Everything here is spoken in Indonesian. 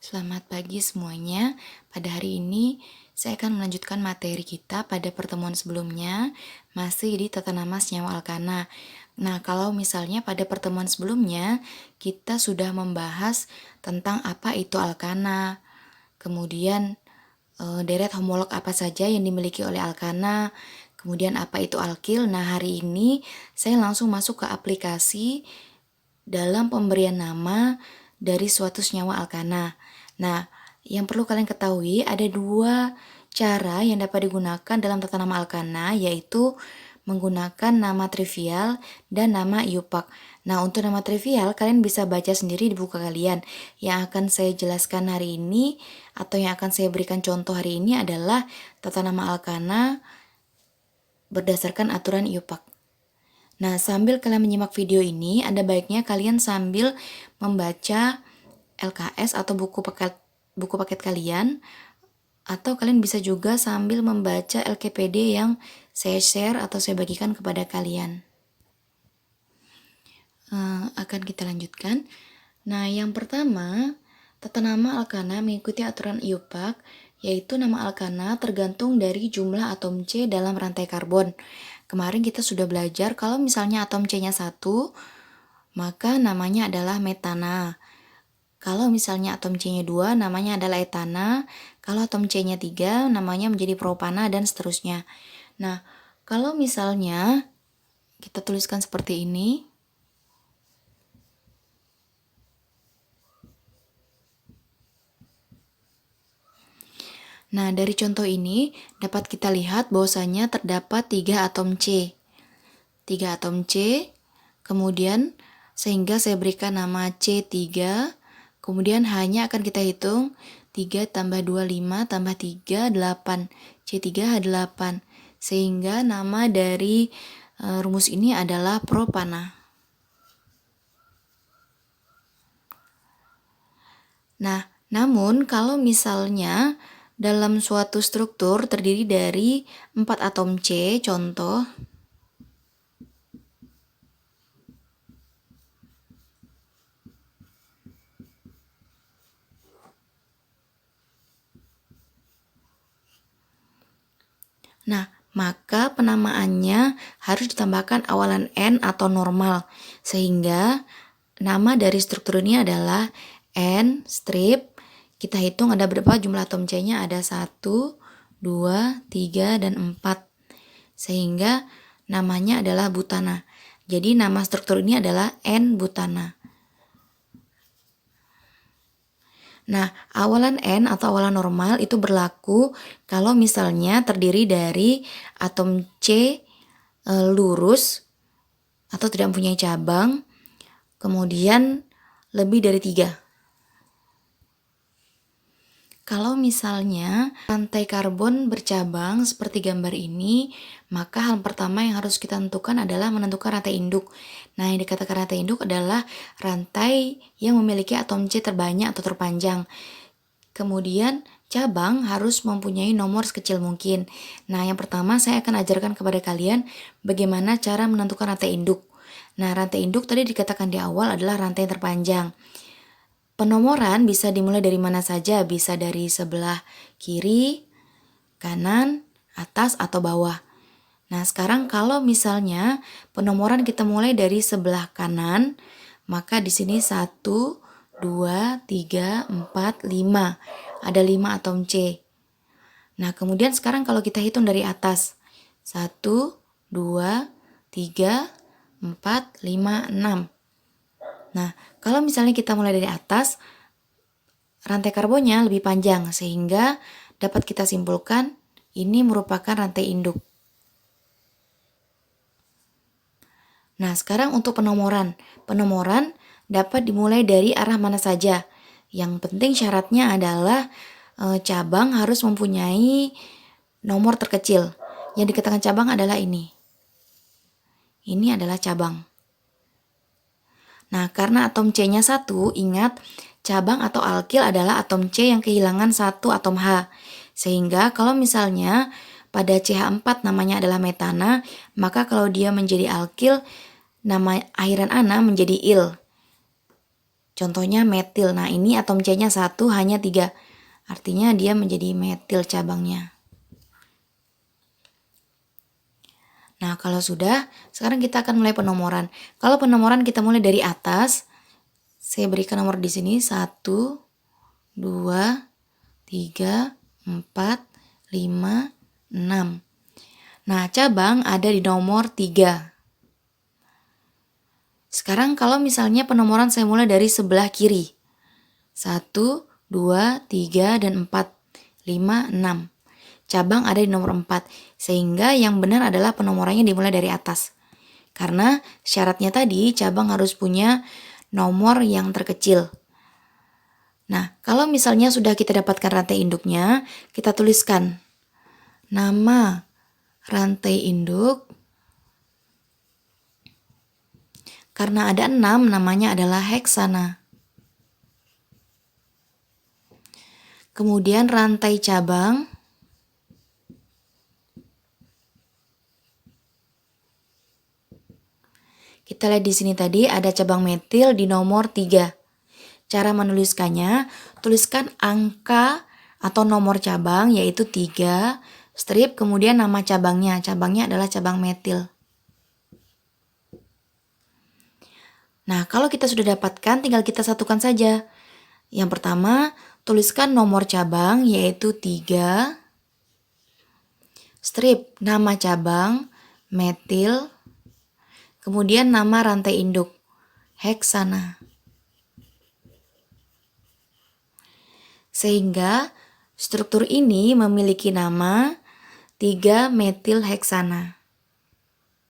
Selamat pagi semuanya. Pada hari ini saya akan melanjutkan materi kita pada pertemuan sebelumnya, masih di tata nama senyawa alkana. Nah, kalau misalnya pada pertemuan sebelumnya kita sudah membahas tentang apa itu alkana, kemudian deret homolog apa saja yang dimiliki oleh alkana, kemudian apa itu alkil. Nah, hari ini saya langsung masuk ke aplikasi dalam pemberian nama dari suatu senyawa alkana. Nah, yang perlu kalian ketahui ada dua cara yang dapat digunakan dalam tata nama alkana, yaitu menggunakan nama trivial dan nama IUPAC. Nah, untuk nama trivial kalian bisa baca sendiri di buku kalian. Yang akan saya jelaskan hari ini atau yang akan saya berikan contoh hari ini adalah tata nama alkana berdasarkan aturan IUPAC. Nah, sambil kalian menyimak video ini, ada baiknya kalian sambil membaca LKS atau buku paket kalian, atau kalian bisa juga sambil membaca LKPD yang saya share atau saya bagikan kepada kalian. Akan kita lanjutkan. Nah, yang pertama, tata nama alkana mengikuti aturan IUPAC, yaitu nama alkana tergantung dari jumlah atom C dalam rantai karbon. Kemarin kita sudah belajar kalau misalnya atom C-nya 1, maka namanya adalah metana. Kalau misalnya atom C-nya 2, namanya adalah etana. Kalau atom C-nya 3, namanya menjadi propana dan seterusnya. Nah, kalau misalnya kita tuliskan seperti ini. Nah, dari contoh ini dapat kita lihat bahwasanya terdapat 3 atom C. 3 atom C, kemudian sehingga saya berikan nama C3, kemudian hanya akan kita hitung 3 tambah 2, 5, tambah 3, 8. C3 H8. Sehingga nama dari rumus ini adalah propana. Nah, namun kalau misalnya dalam suatu struktur terdiri dari 4 atom C, contoh. Nah, maka penamaannya harus ditambahkan awalan N atau normal. Sehingga nama dari struktur ini adalah N strip. Kita hitung ada berapa jumlah atom C-nya, ada 1, 2, 3, dan 4. Sehingga namanya adalah butana. Jadi nama struktur ini adalah N-butana. Nah, awalan N atau awalan normal itu berlaku kalau misalnya terdiri dari atom C lurus atau tidak mempunyai cabang, kemudian lebih dari 3. Kalau misalnya rantai karbon bercabang seperti gambar ini, maka hal pertama yang harus kita tentukan adalah menentukan rantai induk. Nah, yang dikatakan rantai induk adalah rantai yang memiliki atom C terbanyak atau terpanjang. Kemudian cabang harus mempunyai nomor sekecil mungkin. Nah, yang pertama saya akan ajarkan kepada kalian bagaimana cara menentukan rantai induk. Nah, rantai induk tadi dikatakan di awal adalah rantai yang terpanjang. Penomoran bisa dimulai dari mana saja, bisa dari sebelah kiri, kanan, atas, atau bawah. Nah, sekarang kalau misalnya penomoran kita mulai dari sebelah kanan, maka di sini 1, 2, 3, 4, 5. Ada 5 atom C. Nah, kemudian sekarang kalau kita hitung dari atas, 1, 2, 3, 4, 5, 6. Nah, kalau misalnya kita mulai dari atas, rantai karbonnya lebih panjang, sehingga dapat kita simpulkan ini merupakan rantai induk. Nah, sekarang untuk penomoran. Penomoran dapat dimulai dari arah mana saja. Yang penting syaratnya adalah cabang harus mempunyai nomor terkecil. Yang dikatakan cabang adalah ini. Ini adalah cabang. Nah, karena atom C-nya 1, ingat cabang atau alkil adalah atom C yang kehilangan 1 atom H. Sehingga kalau misalnya pada CH4 namanya adalah metana, maka kalau dia menjadi alkil, nama akhiran ana menjadi il. Contohnya metil. Nah, ini atom C-nya 1 hanya 3. Artinya dia menjadi metil cabangnya. Nah, kalau sudah, sekarang kita akan mulai penomoran. Kalau penomoran kita mulai dari atas, saya berikan nomor di sini 1, 2, 3, 4, 5, 6. Nah, cabang ada di nomor 3. Sekarang kalau misalnya penomoran saya mulai dari sebelah kiri. 1, 2, 3, dan 4, 5, 6. Cabang ada di nomor 4, sehingga yang benar adalah penomorannya dimulai dari atas. Karena syaratnya tadi cabang harus punya nomor yang terkecil. Nah, kalau misalnya sudah kita dapatkan rantai induknya, kita tuliskan nama rantai induk. Karena ada 6, namanya adalah heksana. Kemudian rantai cabang. Kita lihat di sini tadi ada cabang metil di nomor 3. Cara menuliskannya, tuliskan angka atau nomor cabang yaitu 3, strip, kemudian nama cabangnya. Cabangnya adalah cabang metil. Nah, kalau kita sudah dapatkan, tinggal kita satukan saja. Yang pertama, tuliskan nomor cabang yaitu 3, strip, nama cabang, metil, kemudian nama rantai induk, heksana. Sehingga struktur ini memiliki nama 3-metil heksana.